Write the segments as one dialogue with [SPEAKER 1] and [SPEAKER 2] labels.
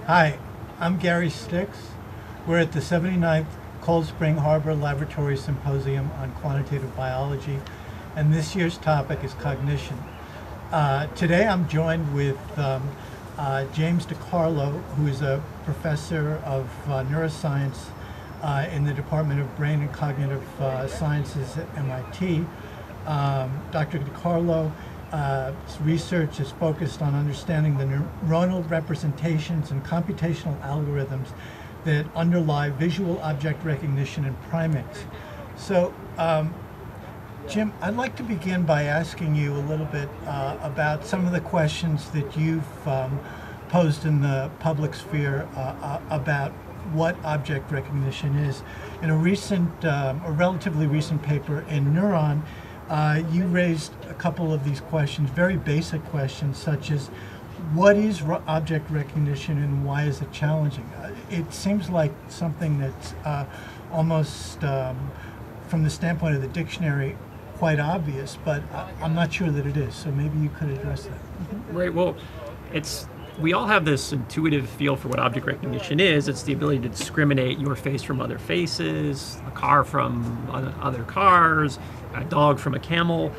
[SPEAKER 1] Hi, I'm Gary Stix. We're at the 79th Cold Spring Harbor Laboratory Symposium on Quantitative Biology, and this year's topic is cognition. Today I'm joined with James DiCarlo, who is a professor of neuroscience in the Department of Brain and Cognitive Sciences at MIT. Dr. DiCarlo research is focused on understanding the neuronal representations and computational algorithms that underlie visual object recognition in primates. So, Jim, I'd like to begin by asking you a little bit about some of the questions that you've posed in the public sphere about what object recognition is. In a relatively recent paper in Neuron, you raised a couple of these questions, very basic questions, such as what is object recognition and why is it challenging? It seems like something that's almost, from the standpoint of the dictionary, quite obvious, but I'm not sure that it is. So maybe you could address that.
[SPEAKER 2] Right. Well, we all have this intuitive feel for what object recognition is. It's the ability to discriminate your face from other faces, a car from other cars, a dog from a camel.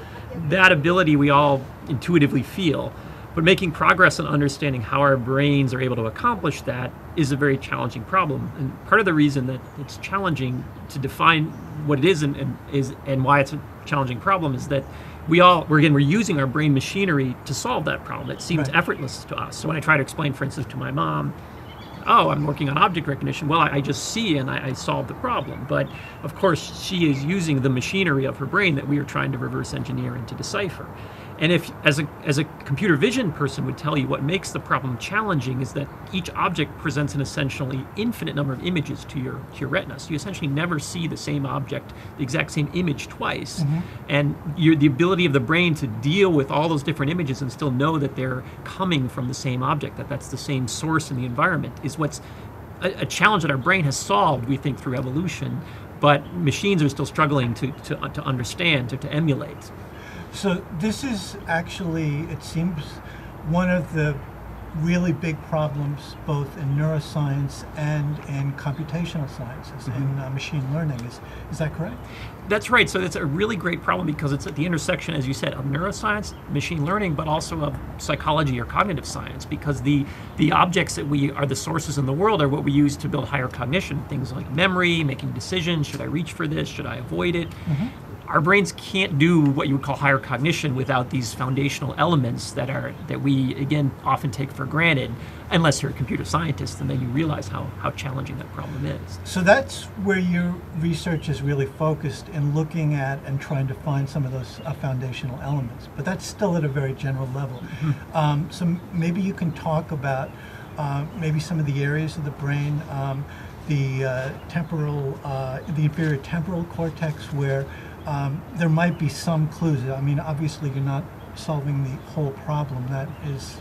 [SPEAKER 2] That ability we all intuitively feel. But making progress in understanding how our brains are able to accomplish that is a very challenging problem. And part of the reason that it's challenging to define what it is and why it's a challenging problem is that we're using our brain machinery to solve that problem. It seems effortless to us. So when I try to explain, for instance, to my mom, oh, I'm working on object recognition, well, I just see and I solve the problem. But of course, she is using the machinery of her brain that we are trying to reverse engineer and to decipher. And if, as a computer vision person would tell you, what makes the problem challenging is that each object presents an essentially infinite number of images to your retina. So you essentially never see the same object, the exact same image twice. Mm-hmm. And the ability of the brain to deal with all those different images and still know that they're coming from the same object, that's the same source in the environment, is what's a challenge that our brain has solved, we think, through evolution. But machines are still struggling to understand, to emulate.
[SPEAKER 1] So this is actually, it seems, one of the really big problems both in neuroscience and in computational sciences, mm-hmm. in machine learning. Is that correct?
[SPEAKER 2] That's right. So it's a really great problem because it's at the intersection, as you said, of neuroscience, machine learning, but also of psychology or cognitive science, because the objects that are the sources in the world are what we use to build higher cognition, things like memory, making decisions, should I reach for this, should I avoid it? Mm-hmm. Our brains can't do what you would call higher cognition without these foundational elements that we, again, often take for granted, unless you're a computer scientist, and then you realize how challenging that problem is.
[SPEAKER 1] So that's where your research is really focused in looking at and trying to find some of those foundational elements. But that's still at a very general level. Mm-hmm. So maybe you can talk about maybe some of the areas of the brain, the inferior temporal cortex, where there might be some clues. I mean, obviously you're not solving the whole problem. That is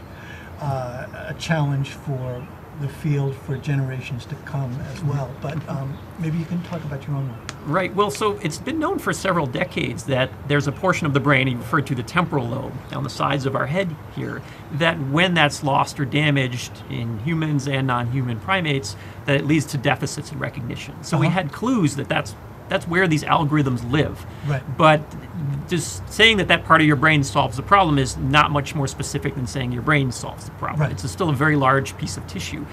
[SPEAKER 1] a challenge for the field for generations to come as well. But maybe you can talk about your own work.
[SPEAKER 2] Right. Well, so it's been known for several decades that there's a portion of the brain, you referred to the temporal lobe, on the sides of our head here, that when that's lost or damaged in humans and non-human primates, that it leads to deficits in recognition. So we had clues that that's where these algorithms live. Right. But just saying that part of your brain solves the problem is not much more specific than saying your brain solves the problem. Right. It's still a very large piece of tissue.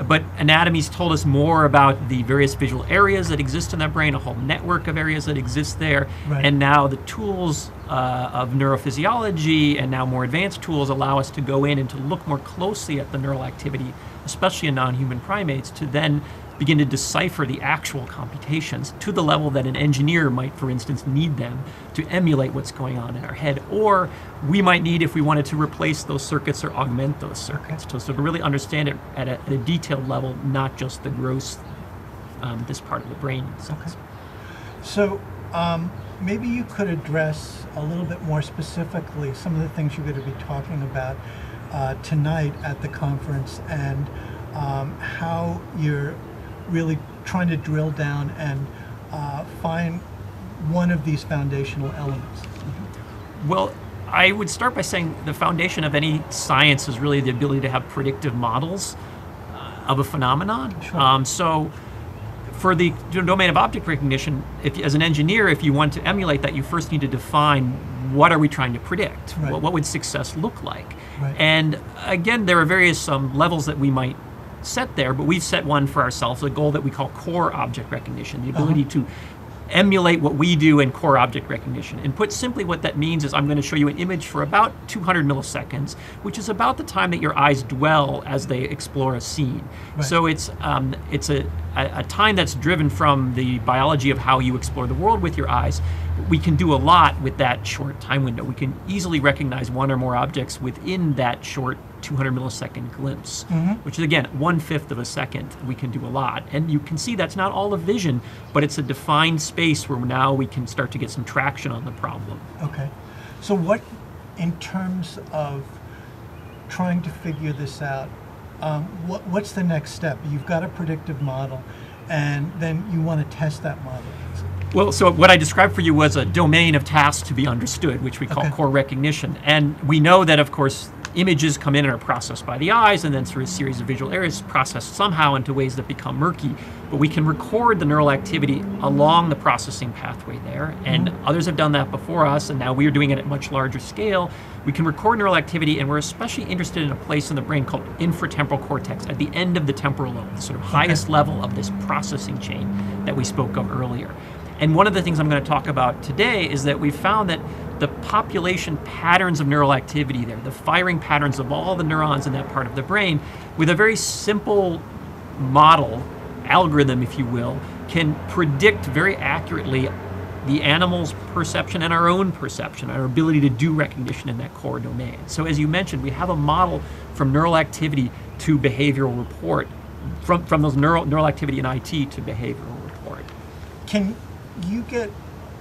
[SPEAKER 2] But anatomy's told us more about the various visual areas that exist in that brain, a whole network of areas that exist there. Right. And now the tools of neurophysiology and now more advanced tools allow us to go in and to look more closely at the neural activity, especially in non-human primates, to then begin to decipher the actual computations to the level that an engineer might, for instance, need them to emulate what's going on in our head. Or we might need, if we wanted to replace those circuits or augment those circuits, so to really understand it at a detailed level, not just the gross, this part of the brain.
[SPEAKER 1] Okay. So maybe you could address a little bit more specifically some of the things you're going to be talking about tonight at the conference, and how you're really trying to drill down and find one of these foundational elements.
[SPEAKER 2] Well, I would start by saying the foundation of any science is really the ability to have predictive models. of a phenomenon.
[SPEAKER 1] Sure.
[SPEAKER 2] So for the domain of object recognition, as an engineer, if you want to emulate that, you first need to define what are we trying to predict?
[SPEAKER 1] Right.
[SPEAKER 2] What would success look like?
[SPEAKER 1] Right.
[SPEAKER 2] And again, there are various levels that we might set there, but we've set one for ourselves, a goal that we call core object recognition, the ability to emulate what we do in core object recognition. And put simply, what that means is I'm going to show you an image for about 200 milliseconds, which is about the time that your eyes dwell as they explore a scene.
[SPEAKER 1] Right.
[SPEAKER 2] So it's a time that's driven from the biology of how you explore the world with your eyes. We can do a lot with that short time window. We can easily recognize one or more objects within that short 200 millisecond glimpse, which is, again, 1/5 of a second. We can do a lot. And you can see that's not all of vision, but it's a defined space where now we can start to get some traction on the problem.
[SPEAKER 1] Okay. So what, in terms of trying to figure this out, what's the next step? You've got a predictive model, and then you want to test that model.
[SPEAKER 2] Well, so what I described for you was a domain of tasks to be understood, which we call
[SPEAKER 1] Okay.
[SPEAKER 2] core recognition. And we know that, of course, images come in and are processed by the eyes, and then through a series of visual areas processed somehow into ways that become murky. But we can record the neural activity along the processing pathway there, and others have done that before us, and now we are doing it at much larger scale. We can record neural activity, and we're especially interested in a place in the brain called infratemporal cortex, at the end of the temporal lobe, the sort of highest level of this processing chain that we spoke of earlier. And one of the things I'm going to talk about today is that we found that the population patterns of neural activity there, the firing patterns of all the neurons in that part of the brain, with a very simple model, algorithm, if you will, can predict very accurately the animal's perception and our own perception, our ability to do recognition in that core domain. So as you mentioned, we have a model from neural activity to behavioral report, from those neural activity in IT to behavioral report.
[SPEAKER 1] Can you get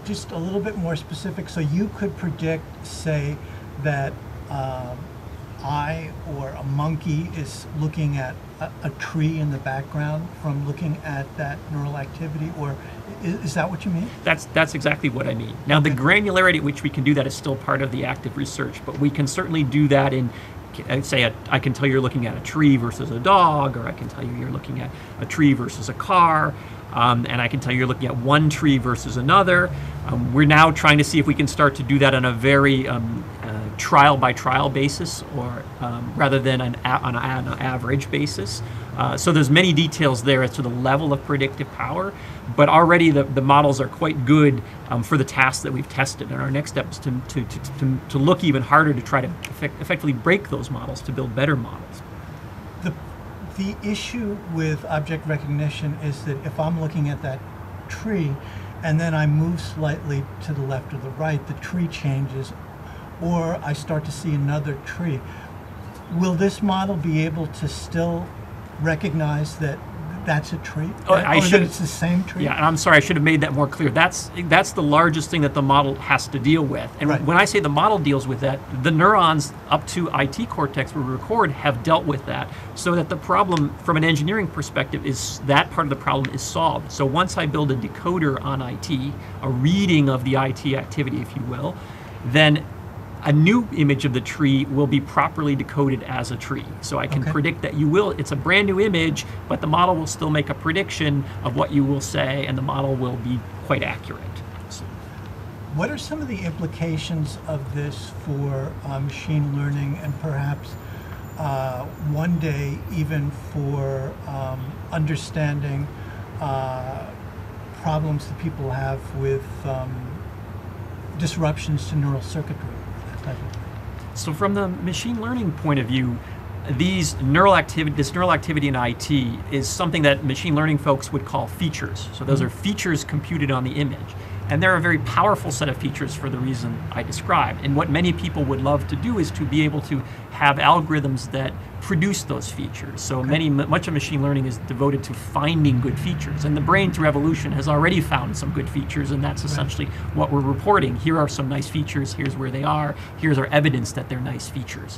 [SPEAKER 1] just a little bit more specific? So you could predict, say, that I or a monkey is looking at a tree in the background from looking at that neural activity, or is that what you mean?
[SPEAKER 2] That's exactly what I mean. Now, the granularity at which we can do that is still part of the active research, but we can certainly do that in, say, I can tell you're looking at a tree versus a dog, or I can tell you're looking at a tree versus a car. And I can tell you're looking at one tree versus another. We're now trying to see if we can start to do that on a very trial-by-trial basis, or rather than on an average basis. So there's many details there as to the level of predictive power, but already the models are quite good for the tasks that we've tested. And our next step is to look even harder to try to effectively break those models to build better models.
[SPEAKER 1] The issue with object recognition is that if I'm looking at that tree and then I move slightly to the left or the right, the tree changes, or I start to see another tree. Will this model be able to still recognize that that's a tree?
[SPEAKER 2] Oh,
[SPEAKER 1] or that it's the same tree?
[SPEAKER 2] Yeah, and I'm sorry, I should have made that more clear. That's the largest thing that the model has to deal with. And
[SPEAKER 1] Right.
[SPEAKER 2] when I say the model deals with that, the neurons up to IT cortex we record have dealt with that, so that the problem from an engineering perspective is that part of the problem is solved. So once I build a decoder on IT, a reading of the IT activity, if you will, then a new image of the tree will be properly decoded as a tree. So I can predict that it's a brand new image, but the model will still make a prediction of what you will say, and the model will be quite accurate. So,
[SPEAKER 1] What are some of the implications of this for machine learning, and perhaps one day even for understanding problems that people have with disruptions to neural circuitry?
[SPEAKER 2] So from the machine learning point of view, this neural activity in IT is something that machine learning folks would call features. So those are features computed on the image. And they're a very powerful set of features for the reason I described. And what many people would love to do is to be able to have algorithms that produce those features. So much of machine learning is devoted to finding good features. And the brain, through evolution, has already found some good features, and that's essentially what we're reporting. Here are some nice features, here's where they are, here's our evidence that they're nice features.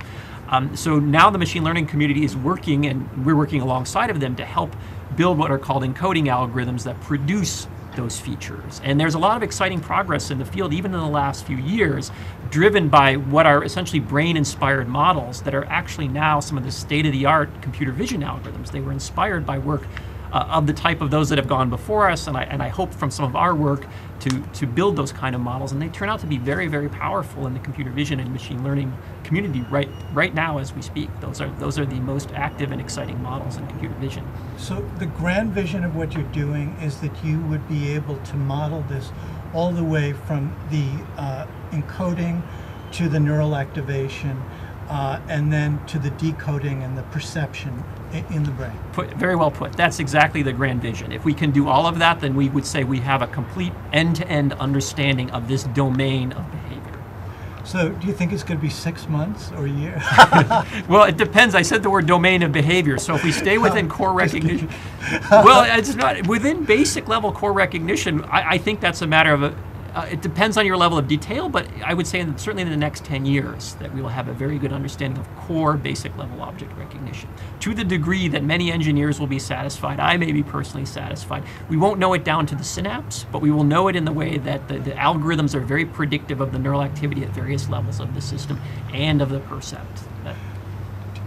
[SPEAKER 2] So now the machine learning community is working, and we're working alongside of them to help build what are called encoding algorithms that produce those features. And there's a lot of exciting progress in the field, even in the last few years, driven by what are essentially brain-inspired models that are actually now some of the state-of-the-art computer vision algorithms. They were inspired by work of the type of those that have gone before us, and I hope from some of our work to build those kind of models, and they turn out to be very, very powerful in the computer vision and machine learning community right now as we speak. Those are the most active and exciting models in computer vision.
[SPEAKER 1] So the grand vision of what you're doing is that you would be able to model this all the way from the encoding to the neural activation, and then to the decoding and the perception in the brain.
[SPEAKER 2] Very well put. That's exactly the grand vision. If we can do all of that, then we would say we have a complete end-to-end understanding of this domain of behavior.
[SPEAKER 1] So do you think it's going to be 6 months or a year?
[SPEAKER 2] Well, it depends. I said the word domain of behavior. So if we stay within core recognition, well, it's not within basic level core recognition. I think that's a matter of it depends on your level of detail, but I would say certainly in the next 10 years that we will have a very good understanding of core basic level object recognition. To the degree that many engineers will be satisfied, I may be personally satisfied. We won't know it down to the synapse, but we will know it in the way that the algorithms are very predictive of the neural activity at various levels of the system and of the percept.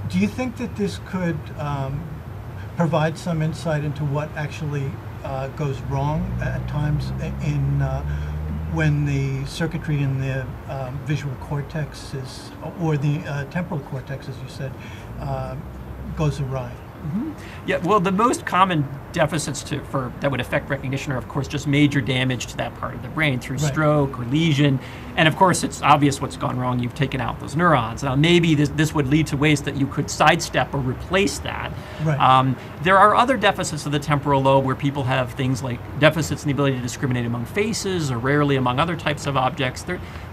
[SPEAKER 1] Do you think that this could provide some insight into what actually goes wrong at times in when the circuitry in the visual cortex or the temporal cortex, as you said, goes awry?
[SPEAKER 2] Mm-hmm. Yeah, well, the most common deficits that would affect recognition are, of course, just major damage to that part of the brain through stroke or lesion. And of course, it's obvious what's gone wrong. You've taken out those neurons. Now, maybe this would lead to ways that you could sidestep or replace that.
[SPEAKER 1] Right.
[SPEAKER 2] There are other deficits of the temporal lobe where people have things like deficits in the ability to discriminate among faces or rarely among other types of objects.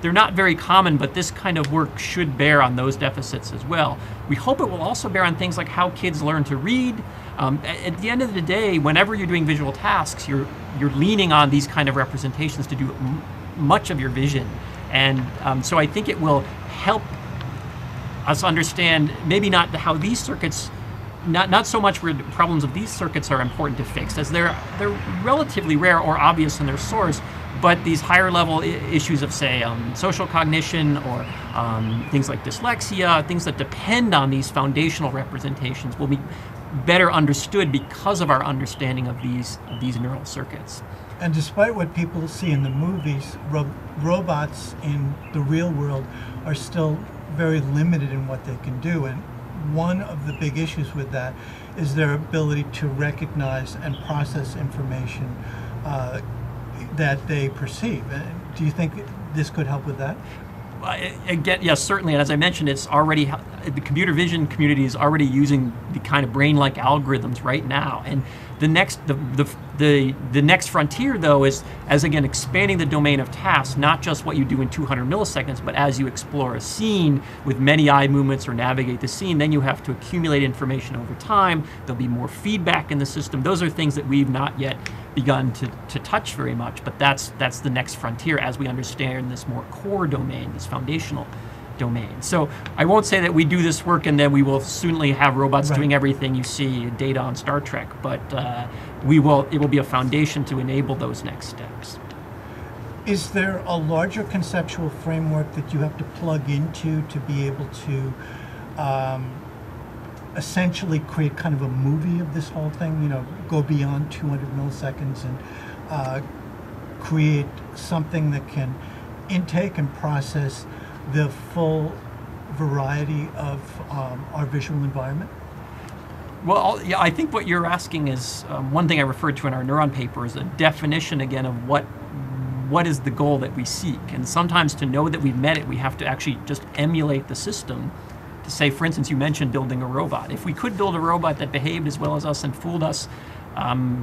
[SPEAKER 2] They're not very common, but this kind of work should bear on those deficits as well. We hope it will also bear on things like how kids learn to read. At the end of the day, whenever you're doing visual tasks, you're leaning on these kind of representations to do much of your vision. And so I think it will help us understand maybe not how these circuits, not so much where the problems of these circuits are important to fix, as they're relatively rare or obvious in their source, but these higher level issues of, say, social cognition or things like dyslexia, things that depend on these foundational representations will be better understood because of our understanding of these neural circuits.
[SPEAKER 1] And despite what people see in the movies, robots in the real world are still very limited in what they can do. And one of the big issues with that is their ability to recognize and process information that they perceive. Do you think this could help with that?
[SPEAKER 2] Again, yes, certainly. And as I mentioned, it's already the computer vision community is already using the kind of brain-like algorithms right now. And the next frontier, though, is as again expanding the domain of tasks, not just what you do in 200 milliseconds, but as you explore a scene with many eye movements or navigate the scene, then you have to accumulate information over time. There'll be more feedback in the system. Those are things that we've not yet begun to touch very much, but that's the next frontier as we understand this more core domain, this foundational domain. So I won't say that we do this work and then we will soonly have robots doing everything you see data on Star Trek, but it will be a foundation to enable those next steps.
[SPEAKER 1] Is there a larger conceptual framework that you have to plug into to be able to essentially create kind of a movie of this whole thing, go beyond 200 milliseconds and create something that can intake and process the full variety of our visual environment?
[SPEAKER 2] Well, yeah, I think what you're asking is one thing I referred to in our neuron paper is a definition again of what is the goal that we seek. And sometimes to know that we've met it, we have to actually just emulate the system. To say, for instance, you mentioned building a robot. If we could build a robot that behaved as well as us and fooled us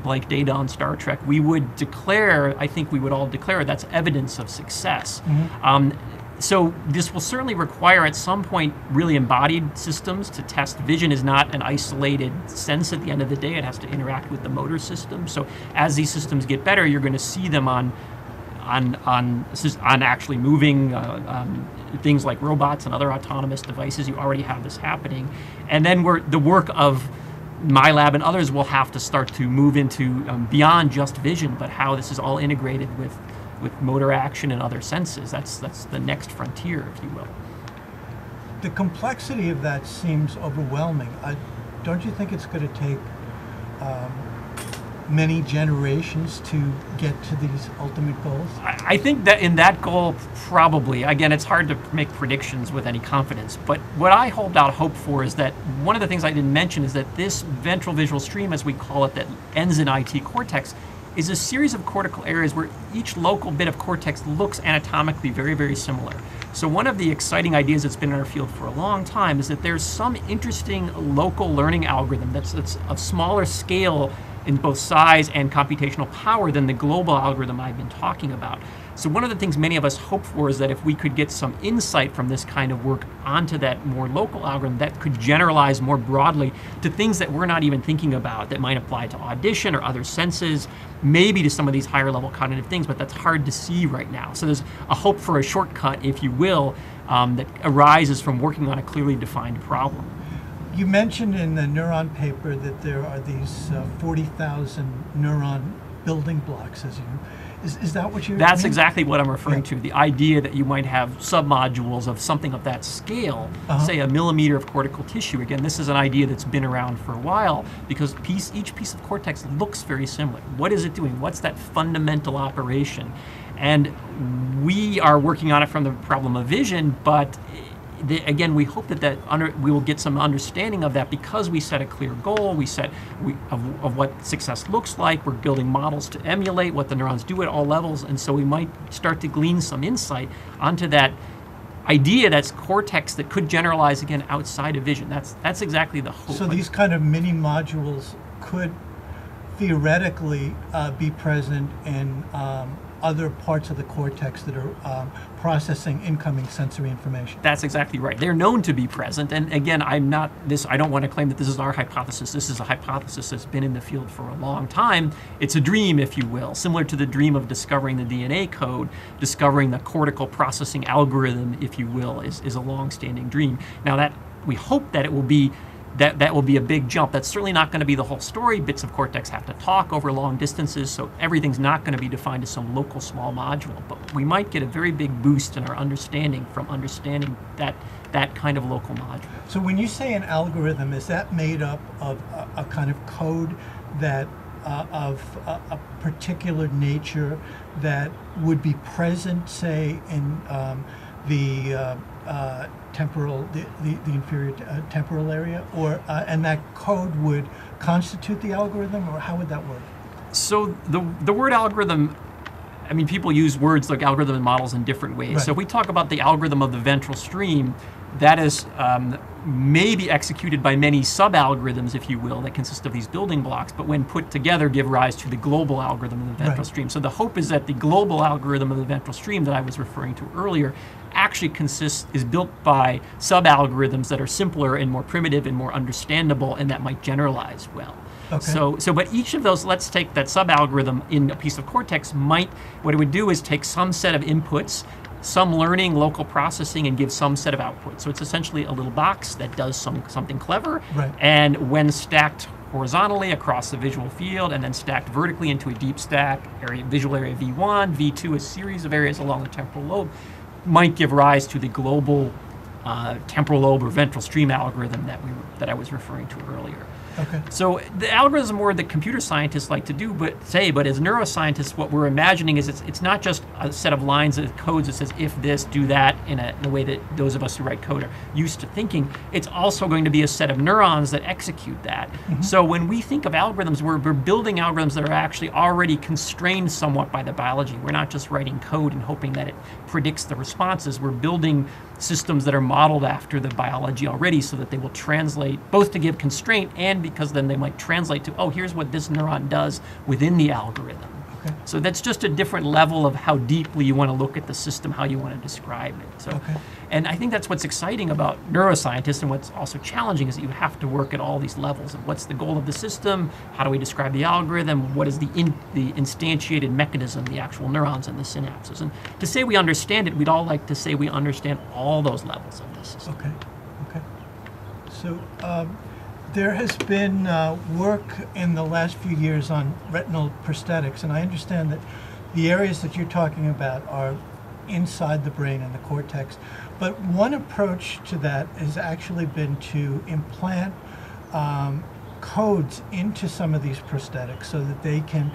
[SPEAKER 2] like data on Star Trek, we would declare, I think we would all declare that's evidence of success. Mm-hmm. So this will certainly require at some point really embodied systems to test. Vision is not an isolated sense at the end of the day. It has to interact with the motor system. So as these systems get better, you're going to see them on actually moving things like robots and other autonomous devices. You already have this happening. And then the work of my lab and others will have to start to move into beyond just vision, but how this is all integrated with motor action and other senses. That's the next frontier, if you will.
[SPEAKER 1] The complexity of that seems overwhelming. Don't you think it's going to take many generations to get to these ultimate goals?
[SPEAKER 2] I think that in that goal, probably. Again, it's hard to make predictions with any confidence, but what I hold out hope for is that one of the things I didn't mention is that this ventral visual stream, as we call it, that ends in IT cortex, is a series of cortical areas where each local bit of cortex looks anatomically very, very similar. So one of the exciting ideas that's been in our field for a long time is that there's some interesting local learning algorithm that's of smaller scale in both size and computational power than the global algorithm I've been talking about. So one of the things many of us hope for is that if we could get some insight from this kind of work onto that more local algorithm, that could generalize more broadly to things that we're not even thinking about that might apply to audition or other senses, maybe to some of these higher level cognitive things, but that's hard to see right now. So there's a hope for a shortcut, if you will, that arises from working on a clearly defined problem.
[SPEAKER 1] You mentioned in the neuron paper that there are these 40,000 neuron building blocks, as you. Is that what you?
[SPEAKER 2] That's
[SPEAKER 1] mean?
[SPEAKER 2] exactly what I'm referring to. The idea that you might have submodules of something of that scale, say a millimeter of cortical tissue. Again, this is an idea that's been around for a while because each piece of cortex looks very similar. What is it doing? What's that fundamental operation? And we are working on it from the problem of vision, but again, we hope that we will get some understanding of that because we set a clear goal. Of what success looks like. We're building models to emulate what the neurons do at all levels, and so we might start to glean some insight onto that idea that's cortex that could generalize again outside of vision. That's exactly the hope.
[SPEAKER 1] So these kind of mini modules could theoretically be present in other parts of the cortex that are processing incoming sensory information.
[SPEAKER 2] That's exactly right. They're known to be present, and again, I don't want to claim that this is our hypothesis. This is a hypothesis that's been in the field for a long time. It's a dream, if you will, similar to the dream of discovering the DNA code, discovering the cortical processing algorithm, if you will, is a long-standing dream. Now that we hope that it will be that will be a big jump. That's certainly not going to be the whole story. Bits of cortex have to talk over long distances, so everything's not going to be defined as some local small module. But we might get a very big boost in our understanding from understanding that kind of local module.
[SPEAKER 1] So when you say an algorithm, is that made up of a kind of code that of a particular nature that would be present, say, in the temporal, the inferior temporal area, or and that code would constitute the algorithm, or how would that work?
[SPEAKER 2] So the word algorithm, I mean, people use words like algorithm and models in different ways.
[SPEAKER 1] Right.
[SPEAKER 2] So if we talk about the algorithm of the ventral stream, that is maybe executed by many sub-algorithms, if you will, that consist of these building blocks, but when put together give rise to the global algorithm of the ventral stream. So the hope is that the global algorithm of the ventral stream that I was referring to earlier actually is built by sub-algorithms that are simpler and more primitive and more understandable, and that might generalize well.
[SPEAKER 1] Okay.
[SPEAKER 2] So, but each of those, let's take that sub-algorithm in a piece of cortex what it would do is take some set of inputs, some learning, local processing, and give some set of outputs. So it's essentially a little box that does something clever.
[SPEAKER 1] Right.
[SPEAKER 2] And when stacked horizontally across the visual field and then stacked vertically into a deep stack visual area V1, V2, a series of areas along the temporal lobe, might give rise to the global temporal lobe or ventral stream algorithm that I was referring to earlier.
[SPEAKER 1] Okay.
[SPEAKER 2] So the algorithm word that computer scientists like to do, but as neuroscientists, what we're imagining is it's not just a set of lines of codes that says if this, do that in a way that those of us who write code are used to thinking. It's also going to be a set of neurons that execute that. Mm-hmm. So when we think of algorithms, we're building algorithms that are actually already constrained somewhat by the biology. We're not just writing code and hoping that it predicts the responses. We're building systems that are modeled after the biology already so that they will translate both to give constraint and because then they might translate to, oh, here's what this neuron does within the algorithm. Okay. So that's just a different level of how deeply you want to look at the system, how you want to describe it. So,
[SPEAKER 1] okay.
[SPEAKER 2] And I think that's what's exciting about neuroscientists, and what's also challenging is that you have to work at all these levels of what's the goal of the system, how do we describe the algorithm, what is the instantiated mechanism, the actual neurons and the synapses. And to say we understand it, we'd all like to say we understand all those levels of the system.
[SPEAKER 1] Okay. So There has been work in the last few years on retinal prosthetics, and I understand that the areas that you're talking about are inside the brain and the cortex. But one approach to that has actually been to implant codes into some of these prosthetics so that they can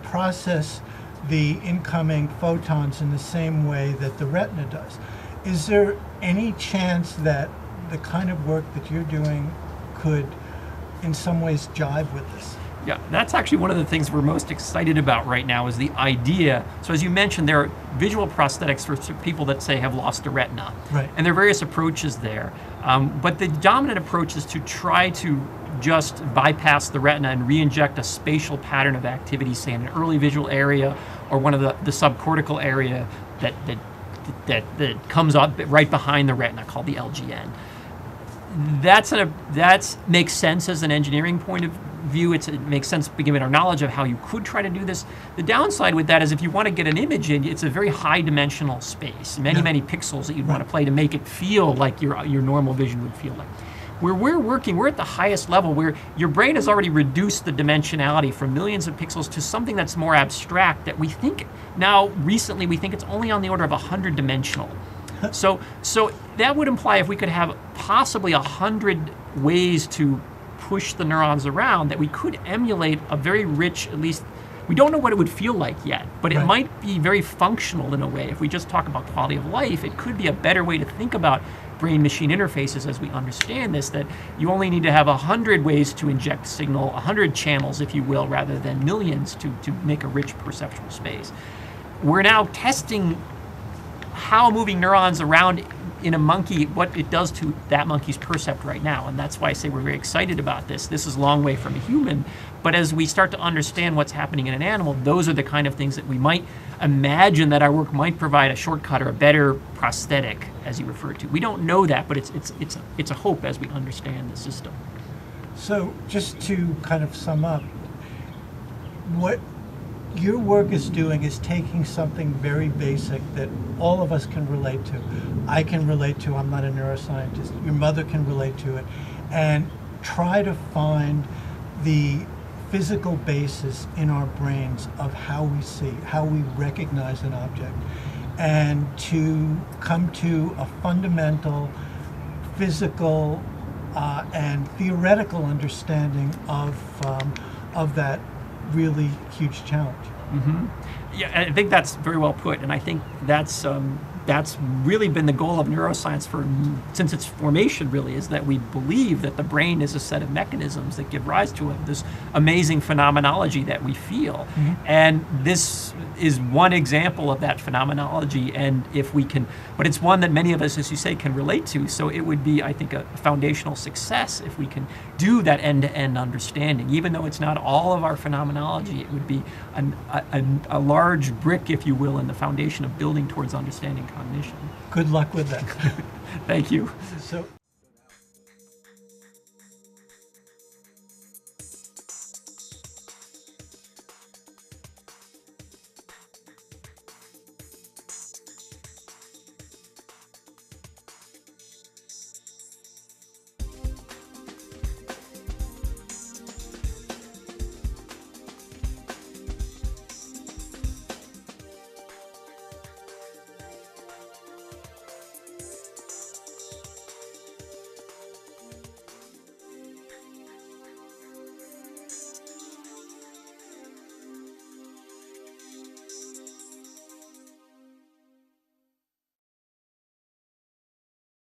[SPEAKER 1] process the incoming photons in the same way that the retina does. Is there any chance that the kind of work that you're doing could in some ways jive with this?
[SPEAKER 2] Yeah, that's actually one of the things we're most excited about right now is the idea. So as you mentioned, there are visual prosthetics for people that say have lost a retina.
[SPEAKER 1] Right.
[SPEAKER 2] And there are various approaches there. But the dominant approach is to try to just bypass the retina and re-inject a spatial pattern of activity, say in an early visual area or one of the subcortical area that comes up right behind the retina called the LGN. That makes sense as an engineering point of view. It makes sense given our knowledge of how you could try to do this. The downside with that is if you want to get an image in, it's a very high dimensional space, many pixels that you'd want to play to make it feel like your normal vision would feel like. Where we're working, we're at the highest level where your brain has already reduced the dimensionality from millions of pixels to something that's more abstract that we think now, recently, we think it's only on the order of 100 dimensional. So that would imply if we could have possibly 100 ways to push the neurons around, that we could emulate a very rich, at least, we don't know what it would feel like yet, but it might be very functional in a way. If we just talk about quality of life, it could be a better way to think about brain-machine interfaces as we understand this, that you only need to have 100 ways to inject signal, 100 channels, if you will, rather than millions to make a rich perceptual space. We're now testing how moving neurons around in a monkey, what it does to that monkey's percept right now. And that's why I say we're very excited about this. This is a long way from a human, but as we start to understand what's happening in an animal, those are the kind of things that we might imagine that our work might provide a shortcut or a better prosthetic, as you referred to. We don't know that, but it's a hope as we understand the system.
[SPEAKER 1] So just to kind of sum up, what your work is doing is taking something very basic that all of us can relate to. I can relate to, I'm not a neuroscientist, your mother can relate to it, and try to find the physical basis in our brains of how we see, how we recognize an object, and to come to a fundamental physical and theoretical understanding of that really huge challenge.
[SPEAKER 2] Mm-hmm. Yeah, I think that's very well put, and I think that's really been the goal of neuroscience since its formation. Really, is that we believe that the brain is a set of mechanisms that give rise to this amazing phenomenology that we feel, and this is one example of that phenomenology. And if we can, but it's one that many of us, as you say, can relate to. So it would be, I think, a foundational success if we can do that end-to-end understanding. Even though it's not all of our phenomenology, it would be a large brick, if you will, in the foundation of building towards understanding cognition.
[SPEAKER 1] Good luck with that.
[SPEAKER 2] Thank you.
[SPEAKER 1] So